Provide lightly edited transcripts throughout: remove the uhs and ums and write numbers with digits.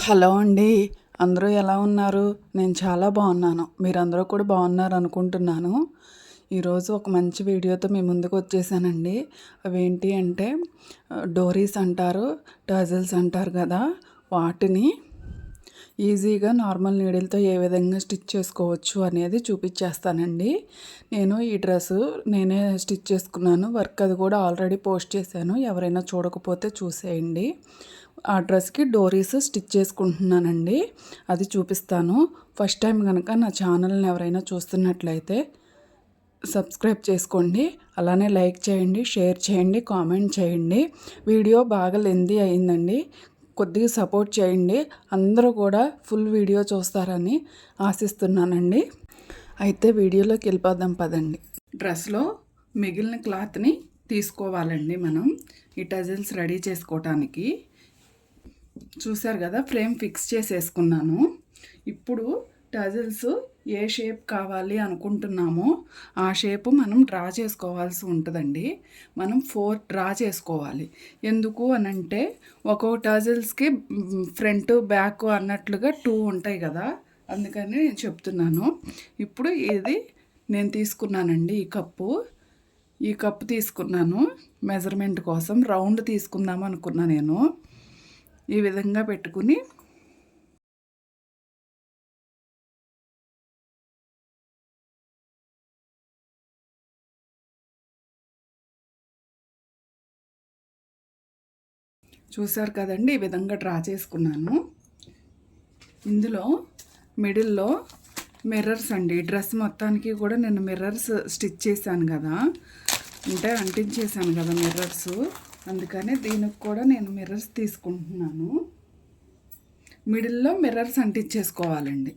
Hello అండి. అందరూ ఎలా ఉన్నారు? నేను చాలా బాగున్నాను. మీరందరూ కూడా బాగున్నారు అనుకుంటున్నాను. ఈరోజు ఒక మంచి వీడియోతో మీ ముందుకు వచ్చేసానండి. అవేంటి అంటే డోరీస్ అంటారు, టజల్స్ అంటారు కదా! వాటిని ఈజీగా నార్మల్ నీడిల్‌తో ఏ విధంగా స్టిచ్ చేసుకోవచ్చు అనేది చూపించేస్తానండి. నేను ఈ డ్రెస్సు నేనే స్టిచ్ చేసుకున్నాను. వర్క్ అది కూడా ఆల్రెడీ పోస్ట్ చేశాను. ఎవరైనా చూడకపోతే చూసేయండి. ఆ డ్రెస్‌కి డోరీస్ స్టిచ్ చేసుకుంటున్నానండి. అది చూపిస్తాను. ఫస్ట్ టైం గనక నా ఛానల్‌ని ఎవరైనా చూస్తున్నట్లయితే సబ్స్క్రైబ్ చేసుకోండి. అలానే లైక్ చేయండి, షేర్ చేయండి, కామెంట్ చేయండి. వీడియో బాగా లెంతీ అయిందండి. కొద్దిగా సపోర్ట్ చేయండి. అందరూ కూడా ఫుల్ వీడియో చూస్తారని ఆశిస్తున్నానండి. అయితే వీడియోలోకి వెళ్ళిపోదాం పదండి. డ్రెస్లో మిగిలిన క్లాత్ని తీసుకోవాలండి మనం ఈ టజల్స్ రెడీ చేసుకోవటానికి. చూసారు కదా, ఫ్రేమ్ ఫిక్స్ చేసేసుకున్నాను. ఇప్పుడు టజల్స్ ఏ షేప్ కావాలి అనుకుంటున్నామో ఆ షేపు మనం డ్రా చేసుకోవాల్సి ఉంటుందండి. మనం 4 డ్రా చేసుకోవాలి. ఎందుకు అనంటే ఒక్కొక్క టజల్స్కి ఫ్రంట్ బ్యాక్ అన్నట్లుగా 2 ఉంటాయి కదా, అందుకని నేను చెప్తున్నాను. ఇప్పుడు ఇది నేను తీసుకున్నానండి. ఈ కప్పు తీసుకున్నాను మెజర్మెంట్ కోసం. రౌండ్ తీసుకుందాం అనుకున్నా నేను. ఈ విధంగా పెట్టుకుని చూసారు కదండి, ఈ విధంగా డ్రా చేసుకున్నాను. ఇందులో మిడిల్లో మిర్రర్స్ అండి. డ్రెస్ మొత్తానికి కూడా నేను మిర్రర్స్ స్టిచ్ చేశాను కదా, అంటే అంటించేసాను కదా మిర్రర్స్. అందుకని దీనికి కూడా నేను మిర్రర్స్ తీసుకుంటున్నాను. మిడిల్లో మిర్రర్స్ అంటించేసుకోవాలండి.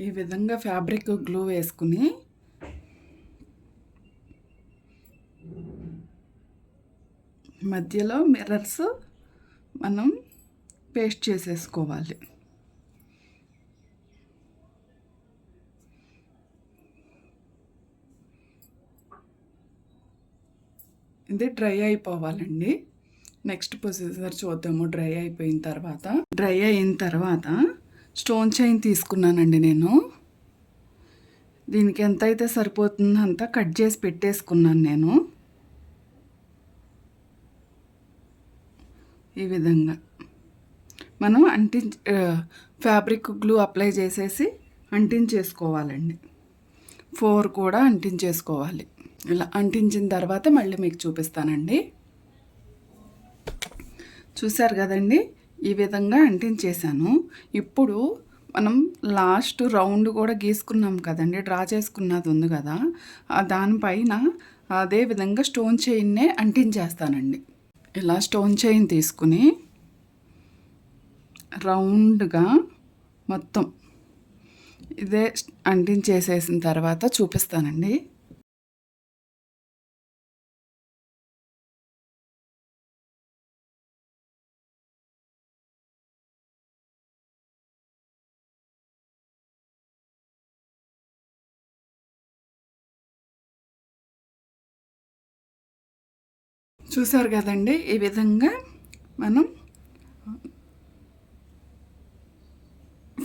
ఈ విధంగా ఫ్యాబ్రిక్ గ్లూ వేసుకుని మధ్యలో మిర్రర్స్ మనం పేస్ట్ చేసేసుకోవాలి. ఇది డ్రై అయిపోవాలండి. నెక్స్ట్ ప్రొసీజర్ చూద్దాము. డ్రై అయిన తర్వాత స్టోన్ చైన్ తీసుకున్నానండి నేను. దీనికి ఎంత అయితే సరిపోతుందో అంతా కట్ చేసి పెట్టేసుకున్నాను నేను. ఈ విధంగా మనం ఫ్యాబ్రిక్ గ్లూ అప్లై చేసేసి అంటించేసుకోవాలండి. 4 కూడా అంటించేసుకోవాలి. ఇలా అంటించిన తర్వాత మళ్ళీ మీకు చూపిస్తానండి. చూసారు కదండి, ఈ విధంగా అంటించేసాను. ఇప్పుడు మనం లాస్ట్ రౌండ్ కూడా గీసుకున్నాం కదండి, డ్రా చేసుకున్నది ఉంది కదా, దానిపైన అదే విధంగా స్టోన్ చైన్నే అంటించేస్తానండి. ఇలా స్టోన్ చైన్ తీసుకుని రౌండ్గా మొత్తం ఇదే అంటించేసేసిన తర్వాత చూపిస్తానండి. చూసారు కదండి, ఈ విధంగా మనం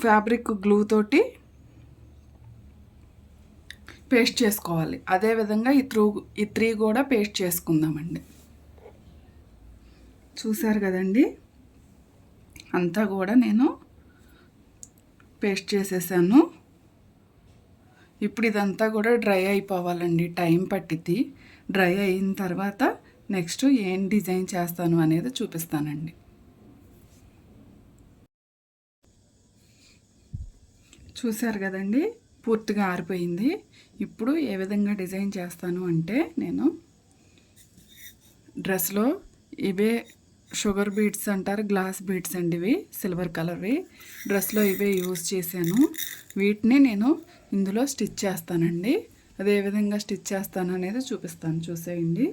ఫ్యాబ్రిక్ గ్లూ తోటి పేస్ట్ చేసుకోవాలి. అదేవిధంగా ఈ 3 కూడా పేస్ట్ చేసుకుందామండి. చూసారు కదండి, అంతా కూడా నేను పేస్ట్ చేసేసాను. ఇప్పుడు ఇదంతా కూడా డ్రై అయిపోవాలండి. టైం పట్టిద్ది. డ్రై అయిన తర్వాత నెక్స్ట్ ఏం డిజైన్ చేస్తాను అనేది చూపిస్తానండి. చూసారు కదండి, పూర్తిగా ఆరిపోయింది. ఇప్పుడు ఏ విధంగా డిజైన్ చేస్తాను అంటే, నేను డ్రెస్లో ఇవే షుగర్ బీడ్స్ అంటారు, గ్లాస్ బీడ్స్ అండి, ఇవి సిల్వర్ కలర్వి. డ్రెస్లో ఇవే యూజ్ చేశాను. వీటిని నేను ఇందులో స్టిచ్ చేస్తానండి. అదే విధంగా స్టిచ్ చేస్తాను అనేది చూపిస్తాను, చూసేయండి.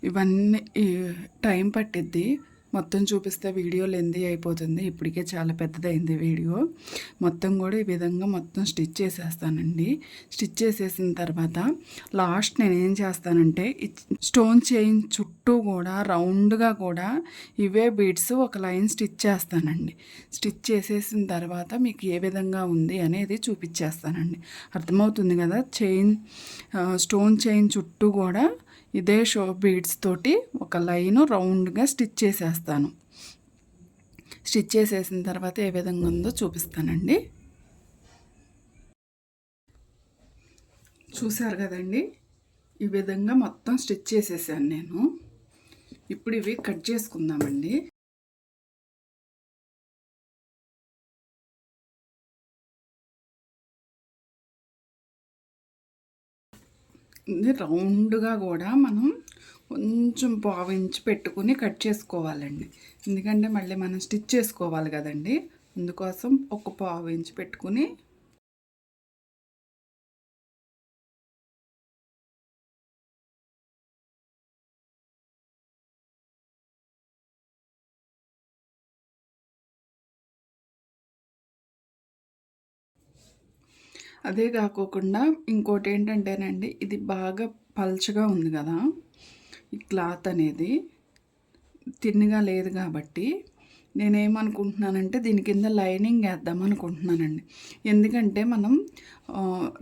ఇవన్నీ టైం పట్టిద్ది. మొత్తం చూపిస్తే వీడియో లెంతీ అయిపోతుంది. ఇప్పటికే చాలా పెద్దదైంది వీడియో. మొత్తం కూడా ఈ విధంగా మొత్తం స్టిచ్ చేసేస్తానండి. స్టిచ్ చేసేసిన తర్వాత లాస్ట్ నేనేం చేస్తానంటే స్టోన్ చైన్ చుట్టూ కూడా రౌండ్గా కూడా ఇవే బీడ్స్ ఒక లైన్ స్టిచ్ చేస్తానండి. స్టిచ్ చేసేసిన తర్వాత మీకు ఏ విధంగా ఉంది అనేది చూపించేస్తానండి. అర్థమవుతుంది కదా. స్టోన్ చైన్ చుట్టూ కూడా ఇదే షో బీడ్స్ తోటి ఒక లైను రౌండ్గా స్టిచ్ చేసేస్తాను. స్టిచ్ చేసేసిన తర్వాత ఏ విధంగా ఉందో చూపిస్తానండి. చూసారు కదండి, ఈ విధంగా మొత్తం స్టిచ్ చేసేసాను నేను. ఇప్పుడు ఇవి కట్ చేసుకుందామండి. ఇది రౌండ్గా కూడా మనం కొంచెం పావించి పెట్టుకుని కట్ చేసుకోవాలండి. ఎందుకంటే మళ్ళీ మనం స్టిచ్ చేసుకోవాలి కదండి. అందుకోసం ఒక పావించి పెట్టుకుని అదే కాకోకుండా ఇంకోటి ఏంటంటేనండి, ఇది బాగా పల్చగా ఉంది కదా ఈ క్లాత్ అనేది, తిన్నగా లేదు కాబట్టి నేనేమనుకుంటున్నానంటే దీని కింద లైనింగ్ వేద్దాం అనుకుంటున్నానండి. ఎందుకంటే మనం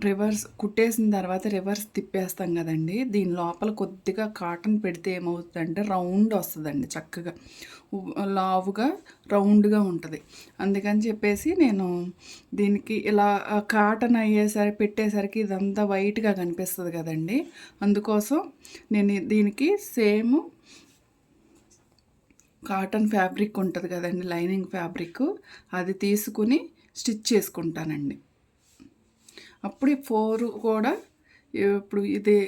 రివర్స్ కుట్టేసిన తర్వాత రివర్స్ తిప్పేస్తాం కదండి. దీని లోపల కొద్దిగా కాటన్ పెడితే ఏమవుతుందంటే రౌండ్ వస్తుందండి, చక్కగా లావుగా రౌండ్గా ఉంటుంది. అందుకని చెప్పేసి నేను దీనికి ఇలా కాటన్ పెట్టేసరికి ఇదంతా వైట్గా కనిపిస్తుంది కదండి. అందుకోసం నేను దీనికి సేమ్ కాటన్ ఫ్యాబ్రిక్ ఉంటుంది కదండి, లైనింగ్ ఫ్యాబ్రిక్, అది తీసుకుని స్టిచ్ చేసుకుంటానండి. అప్పుడు 4 కూడా ఇప్పుడు ఇది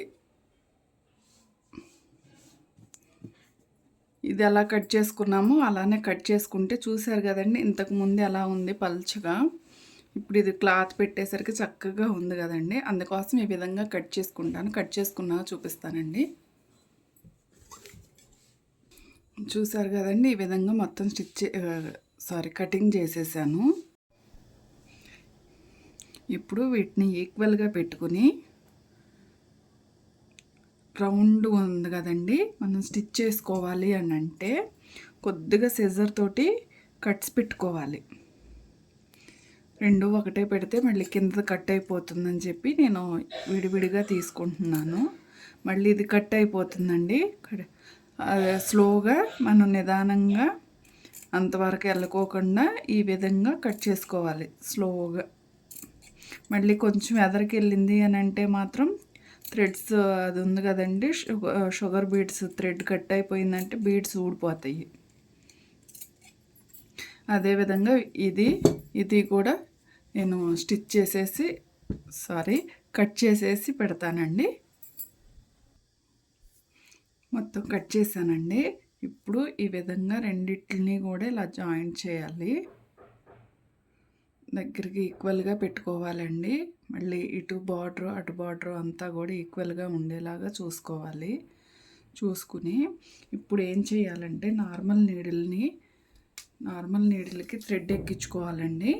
ఎలా కట్ చేసుకున్నామో అలానే కట్ చేసుకుంటే చూసారు కదండి, ఇంతకుముందు ఎలా ఉంది పల్చగా. ఇప్పుడు ఇది క్లాత్ పెట్టేసరికి చక్కగా ఉంది కదండి. అందుకోసం ఈ విధంగా కట్ చేసుకుంటాను. కట్ చేసుకున్నాక చూపిస్తానండి. చూసారు కదండి, ఈ విధంగా మొత్తం కటింగ్ చేసేసాను. ఇప్పుడు వీటిని ఈక్వల్గా పెట్టుకుని రౌండ్ ఉంది కదండి, మనం స్టిచ్ చేసుకోవాలి అని అంటే కొద్దిగా సిజర్ తోటి కట్స్ పెట్టుకోవాలి. రెండు ఒకటే పెడితే మళ్ళీ కింద కట్ అయిపోతుందని చెప్పి నేను విడివిడిగా తీసుకుంటున్నాను. మళ్ళీ ఇది కట్ అయిపోతుందండి. స్లోగా మనం నిదానంగా అంతవరకు వెళ్ళకోకుండా ఈ విధంగా కట్ చేసుకోవాలి స్లోగా. మళ్ళీ కొంచెం ఎదరికి వెళ్ళింది అని అంటే మాత్రం థ్రెడ్స్ అది ఉంది కదండి, షుగర్ బీడ్స్ థ్రెడ్ కట్ అయిపోయిందంటే బీడ్స్ ఊడిపోతాయి. అదేవిధంగా ఇది కూడా నేను స్టిచ్ చేసేసి కట్ చేసేసి పెడతానండి. మొత్తం కట్ చేశానండి. ఇప్పుడు ఈ విధంగా రెండిటిని కూడా ఇలా జాయింట్ చేయాలి. దగ్గరికి ఈక్వల్గా పెట్టుకోవాలండి. మళ్ళీ ఇటు బార్డర్ అటు బార్డర్ అంతా కూడా ఈక్వల్గా ఉండేలాగా చూసుకోవాలి. చూసుకుని ఇప్పుడు ఏం చేయాలంటే నార్మల్ నీడిల్కి థ్రెడ్ ఎక్కించుకోవాలండి.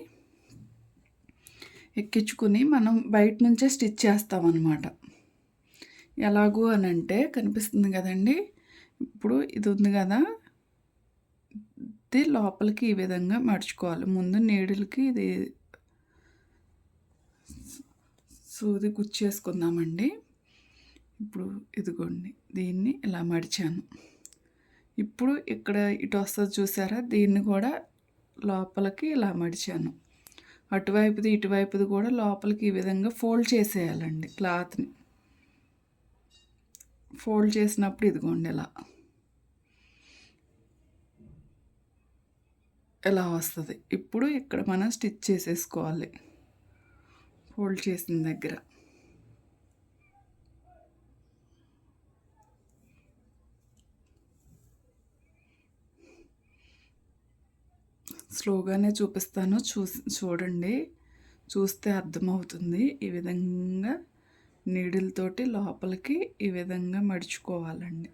ఎక్కించుకుని మనం బయట నుంచే స్టిచ్ చేస్తామన్నమాట. ఎలాగూ అని అంటే కనిపిస్తుంది కదండి, ఇప్పుడు ఇది ఉంది కదా, ఇది లోపలికి ఈ విధంగా మడుచుకోవాలి. ముందు నీడిల్కి ఇది సూది కుచ్చేసుకుందామండి. ఇప్పుడు ఇదిగోండి, దీన్ని ఇలా మడిచాను. ఇప్పుడు ఇక్కడ ఇటు వస్తుంది చూసారా, దీన్ని కూడా లోపలికి ఇలా మడిచాను. అటువైపుది ఇటువైపుది కూడా లోపలికి ఈ విధంగా ఫోల్డ్ చేసేయాలండి. క్లాత్ని ఫోల్డ్ చేసినప్పుడు ఇదిగోండి ఎలా వస్తుంది. ఇప్పుడు ఇక్కడ మనం స్టిచ్ చేసేసుకోవాలి ఫోల్డ్ చేసిన దగ్గర. స్లోగానే చూపిస్తాను, చూడండి, చూస్తే అర్థమవుతుంది. ఈ విధంగా నీడిల్ తోటి లోపలికి ఈ విధంగా మడుచుకోవాలండి.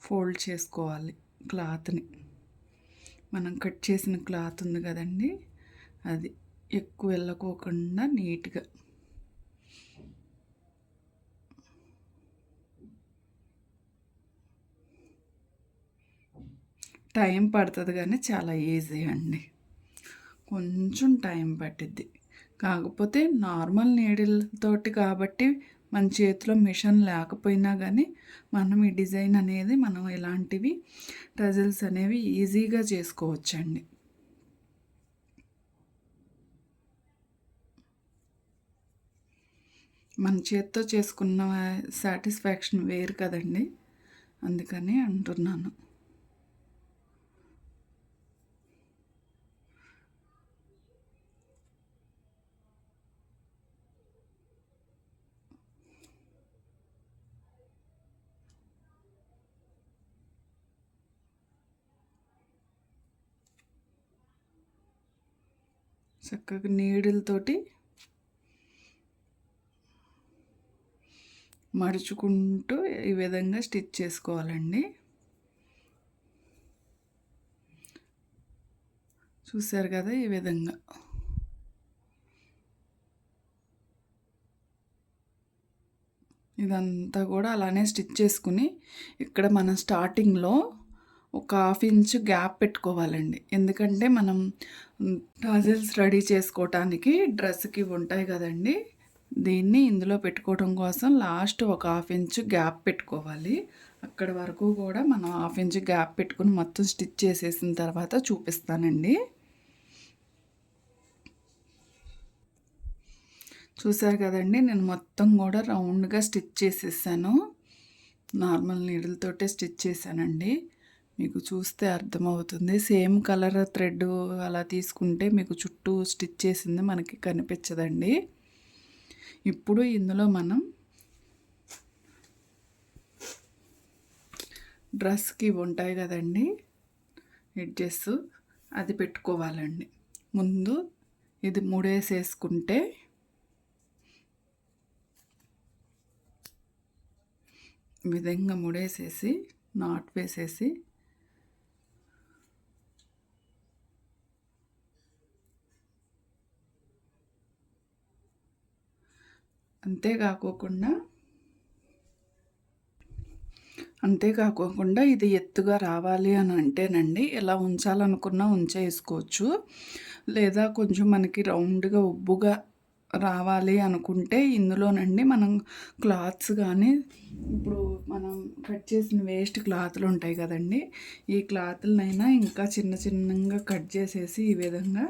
ఫోల్డ్ చేసుకోవాలి క్లాత్ని. మనం కట్ చేసిన క్లాత్ ఉంది కదండి, అది ఎక్కువ వెళ్ళకోకుండా నీట్గా. టైం పడుతుంది కానీ చాలా ఈజీ అండి. కొంచెం టైం పట్టిద్ది. కాకపోతే నార్మల్ నీడిల్ తోటి కాబట్టి మన చేతిలో మిషన్ లేకపోయినా కానీ మనం ఈ డిజైన్ అనేది మనం ఇలాంటివి టజిల్స్ అనేవి ఈజీగా చేసుకోవచ్చండి. మన చేతితో చేసుకున్న సాటిస్ఫాక్షన్ వేరు కదండి, అందుకని అంటున్నాను. చక్కగా నీడిల్తోటి మడుచుకుంటూ ఈ విధంగా స్టిచ్ చేసుకోవాలండి. చూసారు కదా, ఈ విధంగా. ఇదంతా కూడా అలానే స్టిచ్ చేసుకుని ఇక్కడ మనం స్టార్టింగ్లో ఒక 1/2 ఇంచ్ గ్యాప్ పెట్టుకోవాలండి. ఎందుకంటే మనం టాజిల్స్ రెడీ చేసుకోవటానికి డ్రెస్కి ఉంటాయి కదండి, దీన్ని ఇందులో పెట్టుకోవడం కోసం లాస్ట్ ఒక 1/2 ఇంచ్ గ్యాప్ పెట్టుకోవాలి. అక్కడ వరకు కూడా మనం 1/2 ఇంచ్ గ్యాప్ పెట్టుకుని మొత్తం స్టిచ్ చేసేసిన తర్వాత చూపిస్తానండి. చూసారు కదండి, నేను మొత్తం కూడా రౌండ్గా స్టిచ్ చేసేసాను. నార్మల్ నీడిల్తోటే స్టిచ్ చేశానండి. మీకు చూస్తే అర్థమవుతుంది. సేమ్ కలర్ థ్రెడ్ అలా తీసుకుంటే మీకు చుట్టూ స్టిచ్ చేసింది మనకి కనిపించదండి. ఇప్పుడు ఇందులో మనం డ్రెస్కి ఉంటాయి కదండి ఎడ్జెస్, అది పెట్టుకోవాలండి. ముందు ఇది ముడేసేసుకుంటే విధంగా ముడేసేసి నాట్ వేసేసి అంతేకాకుండా ఇది ఎత్తుగా రావాలి అని అంటేనండి ఇలా ఉంచాలనుకున్నా ఉంచేసుకోవచ్చు. లేదా కొంచెం మనకి రౌండ్గా ఉబ్బుగా రావాలి అనుకుంటే ఇందులోనండి మనం క్లాత్స్ కానీ, ఇప్పుడు మనం కట్ చేసిన వేస్ట్ క్లాత్లు ఉంటాయి కదండి, ఈ క్లాత్లనైనా ఇంకా చిన్నగా కట్ చేసేసి ఈ విధంగా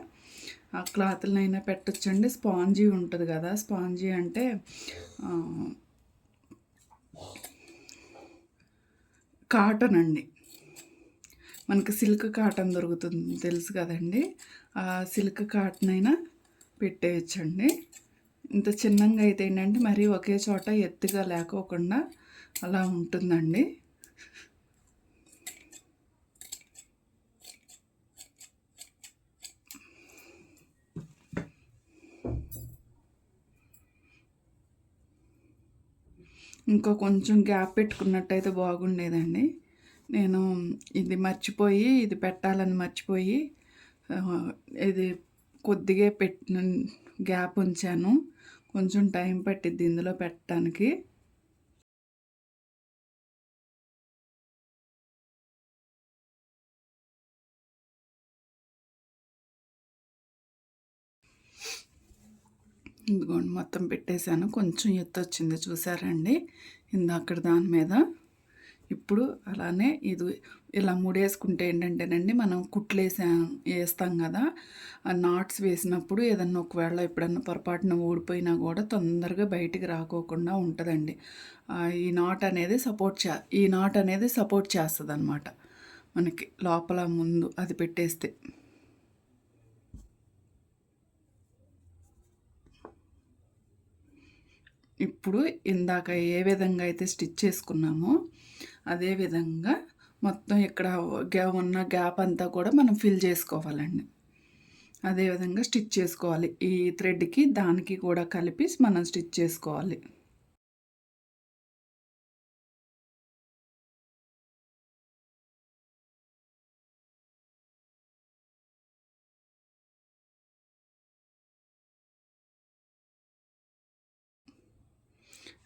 ఆ క్లాత్లనైనా పెట్టచ్చండి. స్పాంజీ ఉంటుంది కదా, స్పాంజీ అంటే కాటన్ అండి, మనకి సిల్క్ కాటన్ దొరుకుతుంది తెలుసు కదండి, ఆ సిల్క్ కాటన్ అయినా పెట్టేయచ్చండి. ఇంత చిన్నగా అయితే ఏంటంటే మరీ ఒకే చోట ఎత్తుగా లేకోకుండా అలా ఉంటుందండి. ఇంకా కొంచెం గ్యాప్ పెట్టుకున్నట్టయితే బాగుండేదండి. నేను ఇది పెట్టాలని మర్చిపోయి ఇది కొద్దిగా గ్యాప్ ఉంచాను. కొంచెం టైం పట్టిద్ది ఇందులో పెట్టడానికి. ఇదిగోండి మొత్తం పెట్టేశాను. కొంచెం ఎత్తు వచ్చింది చూసారండి ఇందాక దాని మీద. ఇప్పుడు అలానే ఇది ఇలా ముడేసుకుంటే ఏంటంటేనండి, మనం వేస్తాం కదా, ఆ నాట్స్ వేసినప్పుడు ఏదన్నా ఒకవేళ ఎప్పుడన్నా పొరపాటున ఊడిపోయినా కూడా తొందరగా బయటికి రాకోకుండా ఉంటుందండి. ఈ నాట్ అనేది సపోర్ట్ చేస్తుంది అన్నమాట మనకి లోపల ముందు అది పెట్టేస్తే. ఇప్పుడు ఇందాక ఏ విధంగా అయితే స్టిచ్ చేసుకున్నామో అదే విధంగా మొత్తం ఇక్కడ ఉన్న గ్యాప్ అంతా కూడా మనం ఫిల్ చేసుకోవాలండి. అదేవిధంగా స్టిచ్ చేసుకోవాలి. ఈ థ్రెడ్కి దానికి కూడా కలిపి మనం స్టిచ్ చేసుకోవాలి.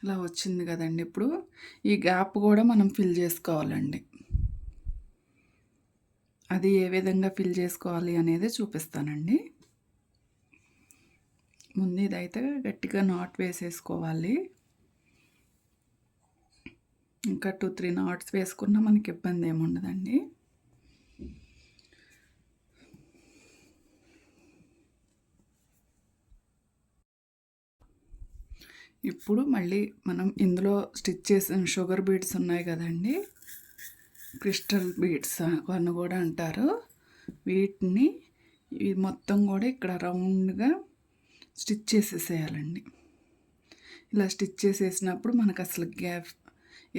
ఇలా వచ్చింది కదండి. ఇప్పుడు ఈ గ్యాప్ కూడా మనం ఫిల్ చేసుకోవాలండి. అది ఏ విధంగా ఫిల్ చేసుకోవాలి అనేది చూపిస్తానండి. ముందు ఇదైతే గట్టిగా నాట్ వేసేసుకోవాలి. ఇంకా 2-3 నాట్స్ వేసుకున్నా మనకి ఇబ్బంది ఏమి ఉండదండి. ఇప్పుడు మళ్ళీ మనం ఇందులో స్టిచ్ చేసిన షుగర్ బీడ్స్ ఉన్నాయి కదండి, క్రిస్టల్ బీడ్స్ అని కూడా అంటారు. వీటిని మొత్తం కూడా ఇక్కడ రౌండ్గా స్టిచ్ చేసేసేయాలండి. ఇలా స్టిచ్ చేసేసినప్పుడు మనకు అసలు గ్యాప్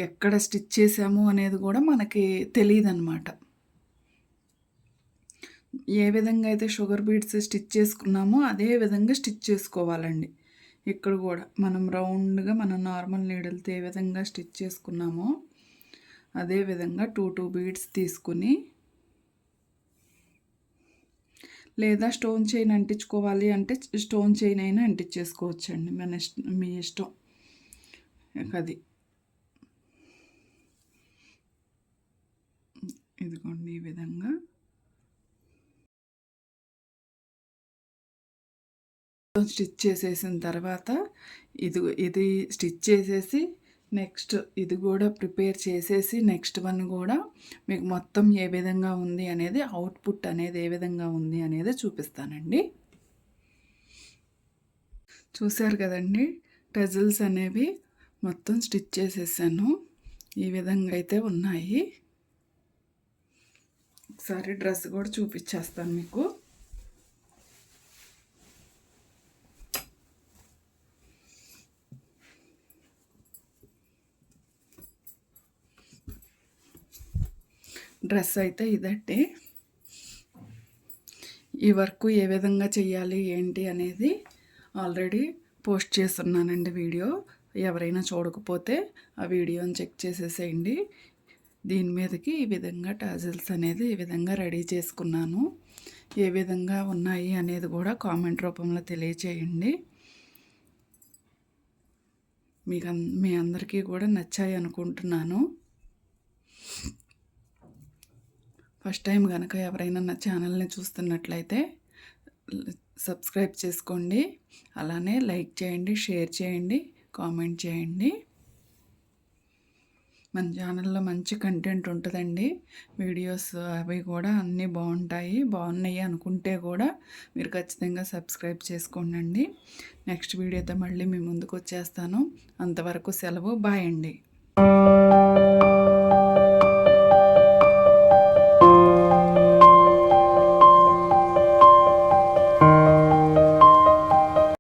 ఎక్కడ స్టిచ్ చేసాము అనేది కూడా మనకి తెలియదు అన్నమాట. ఏ విధంగా అయితే షుగర్ బీడ్స్ స్టిచ్ చేసుకున్నామో అదే విధంగా స్టిచ్ చేసుకోవాలండి. ఇక్కడ కూడా మనం రౌండ్గా మనం నార్మల్ నీడిల్తో ఏ విధంగా స్టిచ్ చేసుకున్నామో అదే విధంగా 2 బీడ్స్ తీసుకుని, లేదా స్టోన్ చైన్ అంటించుకోవాలి అంటే స్టోన్ చైన్ అయినా అంటించేసుకోవచ్చండి, మీ ఇష్టం. అది ఇదిగోండి ఈ విధంగా స్టిచ్ చేసేసిన తర్వాత ఇది స్టిచ్ చేసేసి నెక్స్ట్ ఇది కూడా ప్రిపేర్ చేసేసి నెక్స్ట్ వన్ కూడా మీకు మొత్తం ఏ విధంగా ఉంది అనేది, అవుట్పుట్ అనేది ఏ విధంగా ఉంది అనేది చూపిస్తానండి. చూశారు కదండి, టజిల్స్ అనేవి మొత్తం స్టిచ్ చేసేసాను. ఈ విధంగా అయితే ఉన్నాయి. ఒకసారి డ్రెస్ కూడా చూపించేస్తాను మీకు. డ్రెస్ అయితే ఇదండి. ఈ వర్క్ ఏ విధంగా చేయాలి ఏంటి అనేది ఆల్రెడీ పోస్ట్ చేస్తున్నానండి వీడియో. ఎవరైనా చూడకపోతే ఆ వీడియోని చెక్ చేసేసేయండి. దీని మీదకి ఈ విధంగా టాజిల్స్ అనేది ఈ విధంగా రెడీ చేసుకున్నాను. ఏ విధంగా ఉన్నాయి అనేది కూడా కామెంట్ రూపంలో తెలియచేయండి. మీ అందరికీ కూడా నచ్చాయి అనుకుంటున్నాను. ఫస్ట్ టైం కనుక ఎవరైనా నా ఛానల్ని చూస్తున్నట్లయితే సబ్స్క్రైబ్ చేసుకోండి, అలానే లైక్ చేయండి, షేర్ చేయండి, కామెంట్ చేయండి. మన ఛానల్లో మంచి కంటెంట్ ఉంటుందండి. వీడియోస్ అవి కూడా అన్నీ బాగున్నాయి అనుకుంటే కూడా మీరు ఖచ్చితంగా సబ్స్క్రైబ్ చేసుకోండి. నెక్స్ట్ వీడియోతో మళ్ళీ మీ ముందుకు వచ్చేస్తాను. అంతవరకు సెలవు. బాయ్ అండి.